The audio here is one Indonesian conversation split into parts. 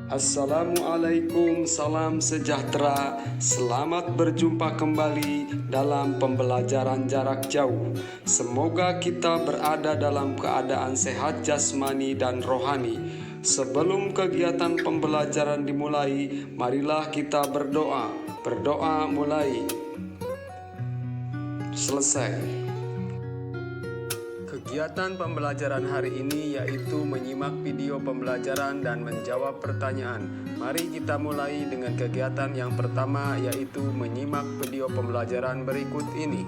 Assalamualaikum, salam sejahtera. Selamat berjumpa kembali dalam pembelajaran jarak jauh. Semoga kita berada dalam keadaan sehat jasmani dan rohani. Sebelum kegiatan pembelajaran dimulai, marilah kita berdoa. Berdoa mulai. Selesai. Kegiatan pembelajaran hari ini yaitu menyimak video pembelajaran dan menjawab pertanyaan. Mari kita mulai dengan kegiatan yang pertama, yaitu menyimak video pembelajaran berikut ini.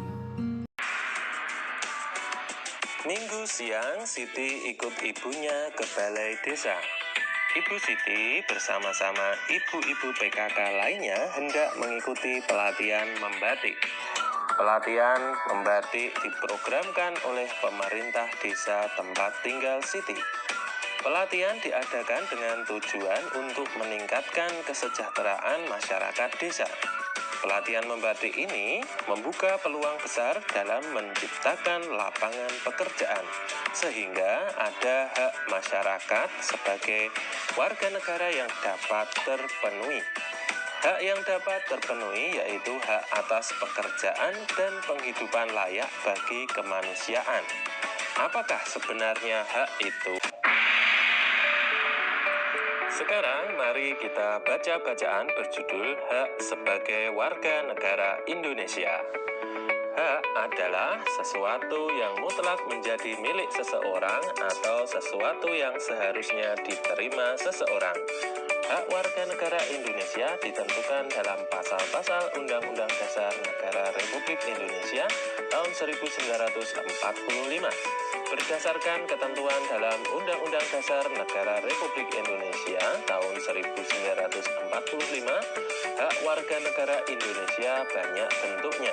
Minggu siang, Siti ikut ibunya ke balai desa. Ibu Siti bersama-sama ibu-ibu PKK lainnya hendak mengikuti pelatihan membatik. Pelatihan membatik diprogramkan oleh pemerintah desa tempat tinggal Siti. Pelatihan diadakan dengan tujuan untuk meningkatkan kesejahteraan masyarakat desa. Pelatihan membatik ini membuka peluang besar dalam menciptakan lapangan pekerjaan, sehingga ada hak masyarakat sebagai warga negara yang dapat terpenuhi. Hak yang dapat terpenuhi yaitu hak atas pekerjaan dan penghidupan layak bagi kemanusiaan. Apakah sebenarnya hak itu? Sekarang mari kita baca bacaan berjudul Hak sebagai Warga Negara Indonesia. Hak adalah sesuatu yang mutlak menjadi milik seseorang atau sesuatu yang seharusnya diterima seseorang. Hak warga negara Indonesia ditentukan dalam pasal-pasal Undang-Undang Dasar Negara Republik Indonesia tahun 1945. Berdasarkan ketentuan dalam Undang-Undang Dasar Negara Republik Indonesia tahun 1945, hak warga negara Indonesia banyak bentuknya.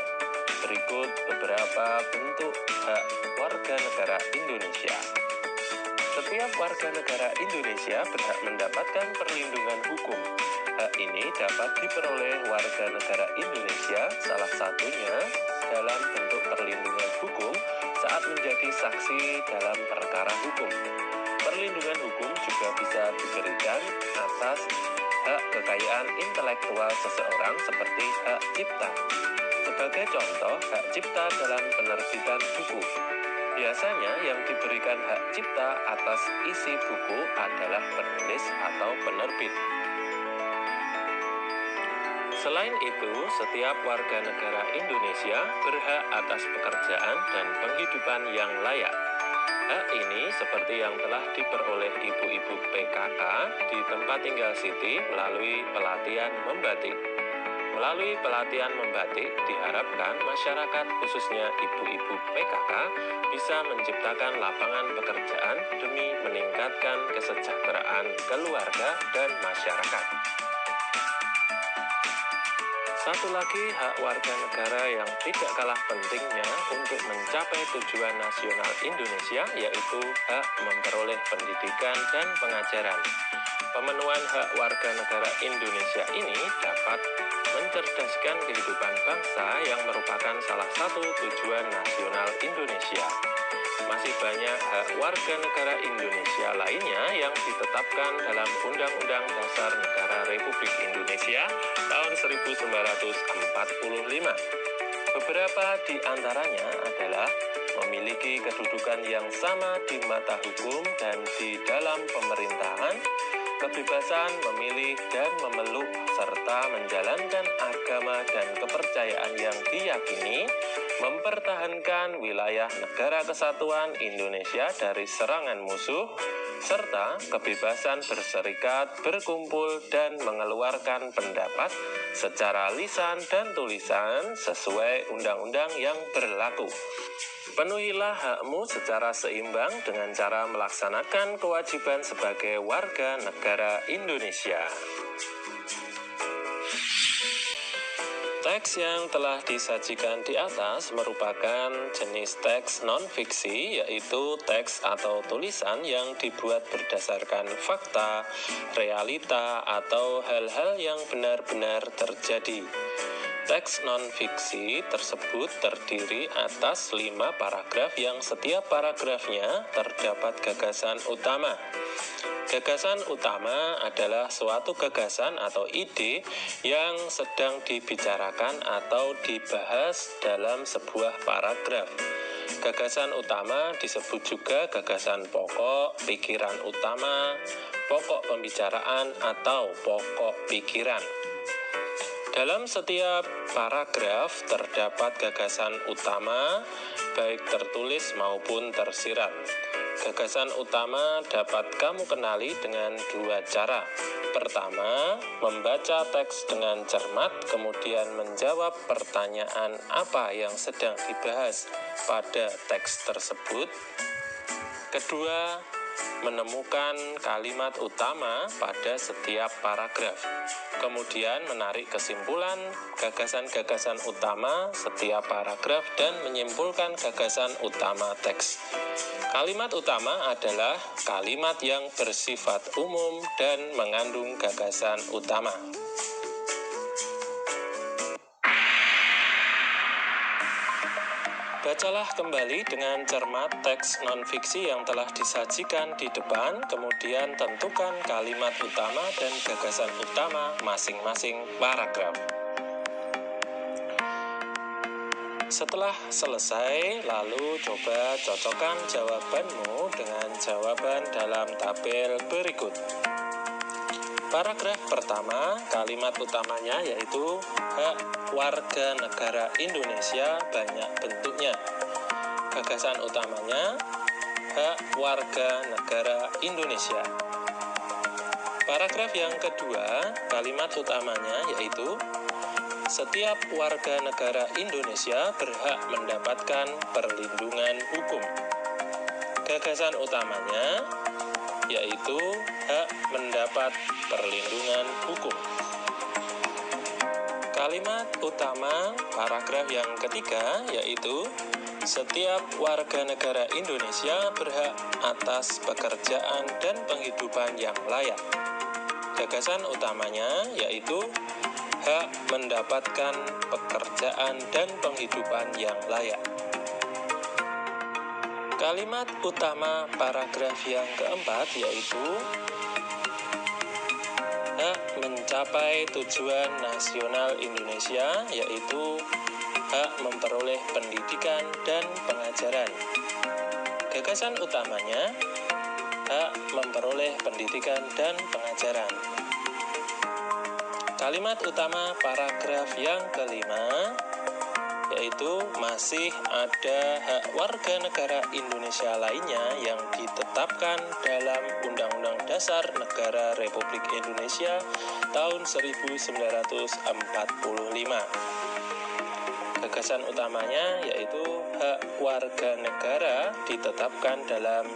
Berikut beberapa bentuk hak warga negara Indonesia. Setiap warga negara Indonesia berhak mendapatkan perlindungan hukum. Hak ini dapat diperoleh warga negara Indonesia salah satunya dalam bentuk perlindungan hukum saat menjadi saksi dalam perkara hukum. Perlindungan hukum juga bisa diberikan atas hak kekayaan intelektual seseorang seperti hak cipta. Sebagai contoh, hak cipta dalam penerbitan buku. Biasanya yang diberikan hak cipta atas isi buku adalah penulis atau penerbit. Selain itu, setiap warga negara Indonesia berhak atas pekerjaan dan penghidupan yang layak. Hak ini seperti yang telah diperoleh ibu-ibu PKK di tempat tinggal Siti melalui pelatihan membatik. Melalui pelatihan membatik, diharapkan masyarakat khususnya ibu-ibu PKK bisa menciptakan lapangan pekerjaan demi meningkatkan kesejahteraan keluarga dan masyarakat. Satu lagi hak warga negara yang tidak kalah pentingnya untuk mencapai tujuan nasional Indonesia yaitu hak memperoleh pendidikan dan pengajaran. Pemenuhan hak warga negara Indonesia ini dapat mencerdaskan kehidupan bangsa yang merupakan salah satu tujuan nasional Indonesia. Masih banyak hak warga negara Indonesia lainnya yang ditetapkan dalam Undang-Undang Dasar Negara Republik Indonesia tahun 1945. Beberapa di antaranya adalah memiliki kedudukan yang sama di mata hukum dan di dalam pemerintahan, kebebasan memilih dan memeluk serta menjalankan agama dan kepercayaan yang diyakini, mempertahankan wilayah negara kesatuan Indonesia dari serangan musuh, serta kebebasan berserikat, berkumpul, dan mengeluarkan pendapat secara lisan dan tulisan sesuai undang-undang yang berlaku. Penuhilah hakmu secara seimbang dengan cara melaksanakan kewajiban sebagai warga negara Indonesia. Teks yang telah disajikan di atas merupakan jenis teks non-fiksi, yaitu teks atau tulisan yang dibuat berdasarkan fakta, realita, atau hal-hal yang benar-benar terjadi. Teks non-fiksi tersebut terdiri atas 5 paragraf yang setiap paragrafnya terdapat gagasan utama. Gagasan utama adalah suatu gagasan atau ide yang sedang dibicarakan atau dibahas dalam sebuah paragraf. Gagasan utama disebut juga gagasan pokok, pikiran utama, pokok pembicaraan, atau pokok pikiran. Dalam setiap paragraf terdapat gagasan utama, baik tertulis maupun tersirat. Gagasan utama dapat kamu kenali dengan 2 cara. Pertama, membaca teks dengan cermat, kemudian menjawab pertanyaan apa yang sedang dibahas pada teks tersebut. Kedua, menemukan kalimat utama pada setiap paragraf, kemudian menarik kesimpulan gagasan-gagasan utama setiap paragraf dan menyimpulkan gagasan utama teks. Kalimat utama adalah kalimat yang bersifat umum dan mengandung gagasan utama. Bacalah kembali dengan cermat teks non-fiksi yang telah disajikan di depan, kemudian tentukan kalimat utama dan gagasan utama masing-masing paragraf. Setelah selesai, lalu coba cocokkan jawabanmu dengan jawaban dalam tabel berikut. Paragraf pertama, kalimat utamanya yaitu hak warga negara Indonesia banyak bentuknya. Gagasan utamanya, hak warga negara Indonesia. Paragraf yang kedua, kalimat utamanya yaitu setiap warga negara Indonesia berhak mendapatkan perlindungan hukum. Gagasan utamanya yaitu hak mendapat perlindungan hukum. Kalimat utama paragraf yang ketiga yaitu setiap warga negara Indonesia berhak atas pekerjaan dan penghidupan yang layak. Gagasan utamanya yaitu hak mendapatkan pekerjaan dan penghidupan yang layak. Kalimat utama paragraf yang keempat yaitu hak mencapai tujuan nasional Indonesia, yaitu hak memperoleh pendidikan dan pengajaran. Gagasan utamanya hak memperoleh pendidikan dan pengajaran. Kalimat utama paragraf yang kelima yaitu masih ada hak warga negara Indonesia lainnya yang ditetapkan dalam Undang-Undang Dasar Negara Republik Indonesia tahun 1945. Gagasan utamanya yaitu hak warga negara ditetapkan dalam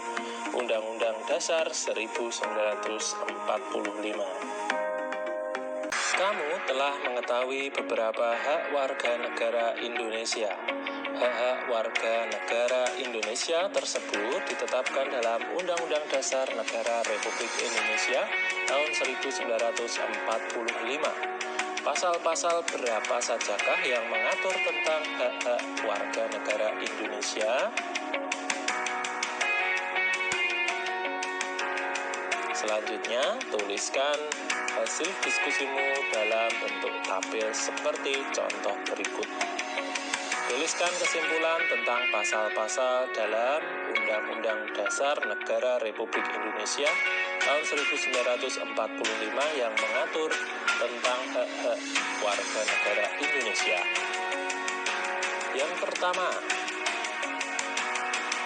Undang-Undang Dasar 1945. Kamu telah mengetahui beberapa hak warga negara Indonesia. Hak-hak warga negara Indonesia tersebut ditetapkan dalam Undang-Undang Dasar Negara Republik Indonesia tahun 1945. Pasal-pasal berapa sajakah yang mengatur tentang hak-hak warga negara Indonesia? Selanjutnya, tuliskan hasil diskusimu dalam bentuk tabel seperti contoh berikut. Tuliskan kesimpulan tentang pasal-pasal dalam Undang-Undang Dasar Negara Republik Indonesia tahun 1945 yang mengatur tentang hak-hak warga negara Indonesia. Yang pertama,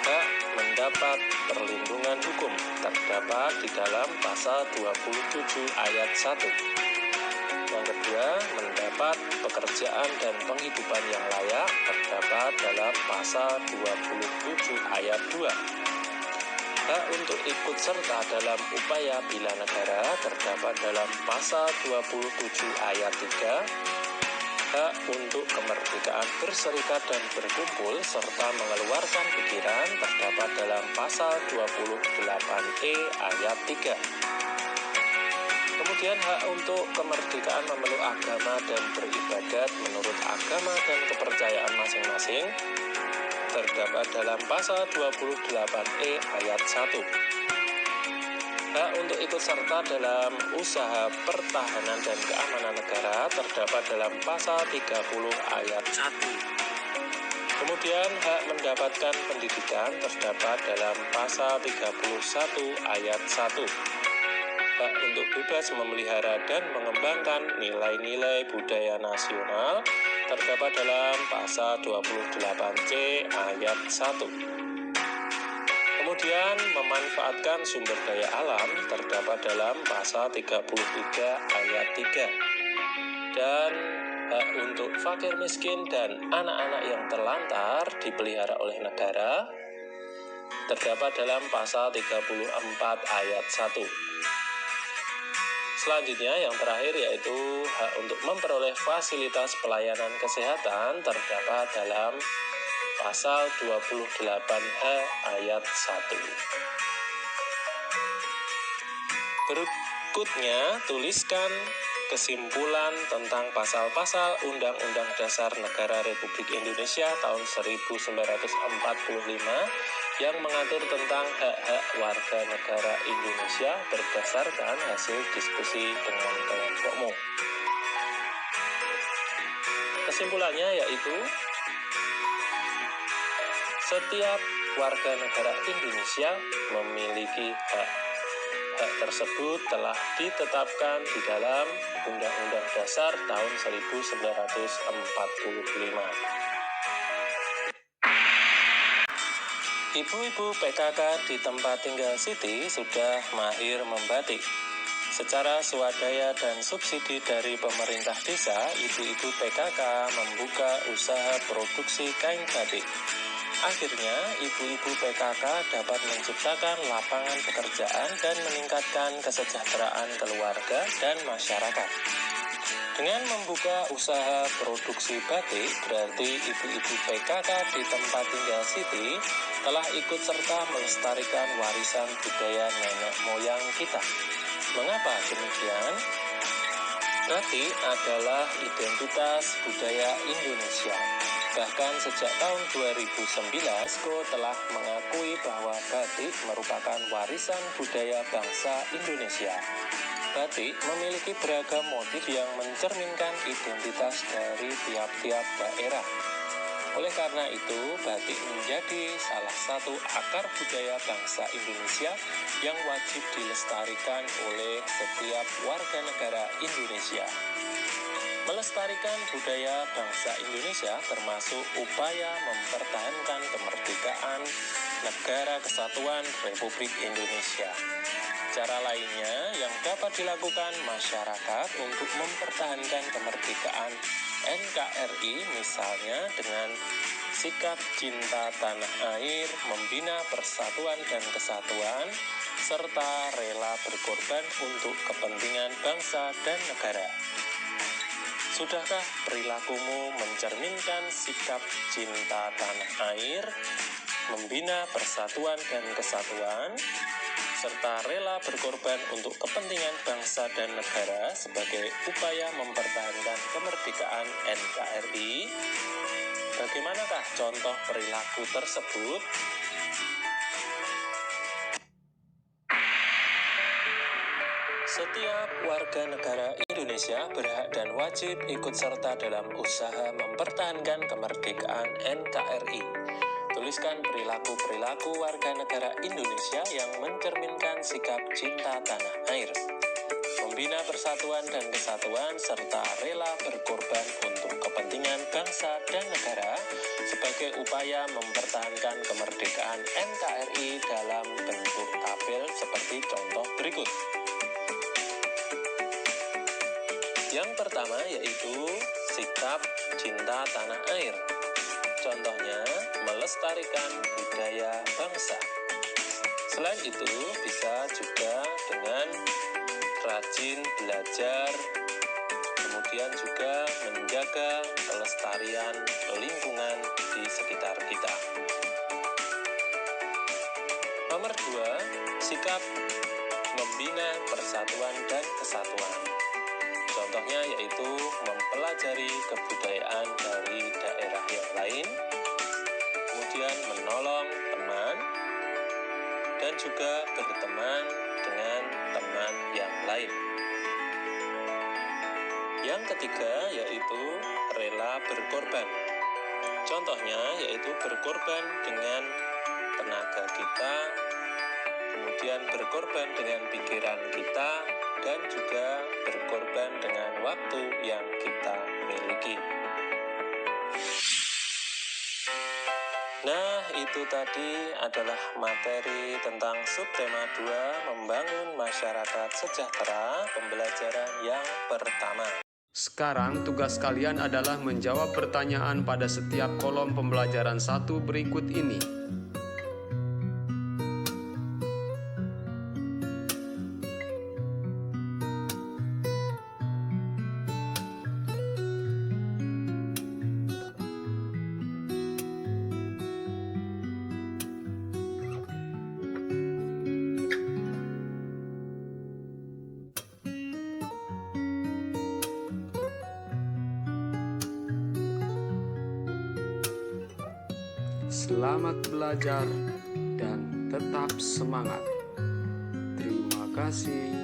hak mendapat perlindungan hukum terdapat di dalam pasal 27 ayat 1. Yang kedua, mendapat pekerjaan dan penghidupan yang layak terdapat dalam pasal 27 ayat 2. Hak untuk ikut serta dalam upaya bela negara terdapat dalam pasal 27 ayat 3. Hak untuk kemerdekaan berserikat dan berkumpul serta mengeluarkan pikiran terdapat dalam pasal 28E ayat 3. Kemudian hak untuk kemerdekaan memeluk agama dan beribadat menurut agama dan kepercayaan masing-masing terdapat dalam pasal 28E ayat 1. Hak untuk ikut serta dalam usaha pertahanan dan keamanan negara terdapat dalam pasal 30 ayat 1. Kemudian hak mendapatkan pendidikan terdapat dalam pasal 31 ayat 1. Hak untuk bebas memelihara dan mengembangkan nilai-nilai budaya nasional terdapat dalam pasal 28C ayat 1. Kemudian memanfaatkan sumber daya alam terdapat dalam pasal 33 ayat 3. Dan hak untuk fakir miskin dan anak-anak yang terlantar dipelihara oleh negara terdapat dalam pasal 34 ayat 1. Selanjutnya yang terakhir yaitu hak untuk memperoleh fasilitas pelayanan kesehatan terdapat dalam pasal 28H ayat 1. Berikutnya, tuliskan kesimpulan tentang pasal-pasal Undang-Undang Dasar Negara Republik Indonesia tahun 1945 yang mengatur tentang hak-hak warga negara Indonesia berdasarkan hasil diskusi dengan kelompokmu. Kesimpulannya yaitu setiap warga negara Indonesia memiliki hak. Hak tersebut telah ditetapkan di dalam Undang-Undang Dasar tahun 1945. Ibu-ibu PKK di tempat tinggal Siti sudah mahir membatik. Secara swadaya dan subsidi dari pemerintah desa, ibu-ibu PKK membuka usaha produksi kain batik. Akhirnya, ibu-ibu PKK dapat menciptakan lapangan pekerjaan dan meningkatkan kesejahteraan keluarga dan masyarakat. Dengan membuka usaha produksi batik, berarti ibu-ibu PKK di tempat tinggal Siti telah ikut serta melestarikan warisan budaya nenek moyang kita. Mengapa demikian? Batik adalah identitas budaya Indonesia. Bahkan sejak tahun 2009, UNESCO telah mengakui bahwa batik merupakan warisan budaya bangsa Indonesia. Batik memiliki beragam motif yang mencerminkan identitas dari tiap-tiap daerah. Oleh karena itu, batik menjadi salah satu akar budaya bangsa Indonesia yang wajib dilestarikan oleh setiap warga negara Indonesia. Melestarikan budaya bangsa Indonesia termasuk upaya mempertahankan kemerdekaan Negara Kesatuan Republik Indonesia. Cara lainnya yang dapat dilakukan masyarakat untuk mempertahankan kemerdekaan NKRI misalnya dengan sikap cinta tanah air, membina persatuan dan kesatuan, serta rela berkorban untuk kepentingan bangsa dan negara. Sudahkah perilakumu mencerminkan sikap cinta tanah air, membina persatuan dan kesatuan, serta rela berkorban untuk kepentingan bangsa dan negara sebagai upaya mempertahankan kemerdekaan NKRI? Bagaimanakah contoh perilaku tersebut? Setiap warga negara Indonesia berhak dan wajib ikut serta dalam usaha mempertahankan kemerdekaan NKRI. Tuliskan perilaku-perilaku warga negara Indonesia yang mencerminkan sikap cinta tanah air, membina persatuan dan kesatuan, serta rela berkorban untuk kepentingan bangsa dan negara sebagai upaya mempertahankan kemerdekaan NKRI dalam bentuk tabel seperti contoh berikut. Yang pertama yaitu sikap cinta tanah air. Contohnya, melestarikan budaya bangsa. Selain itu, bisa juga dengan rajin belajar, kemudian juga menjaga kelestarian lingkungan di sekitar kita. Nomor 2, sikap membina persatuan dan kesatuan. Contohnya yaitu mempelajari kebudayaan dari daerah yang lain, kemudian menolong teman, dan juga berteman dengan teman yang lain. Yang ketiga yaitu rela berkorban. Contohnya yaitu berkorban dengan tenaga kita, kemudian berkorban dengan pikiran kita, dan juga berkorban dengan waktu yang kita miliki. Nah, itu tadi adalah materi tentang subtema 2, membangun masyarakat sejahtera, pembelajaran yang pertama. Sekarang tugas kalian adalah menjawab pertanyaan pada setiap kolom pembelajaran 1 berikut ini. Selamat belajar dan tetap semangat. Terima kasih.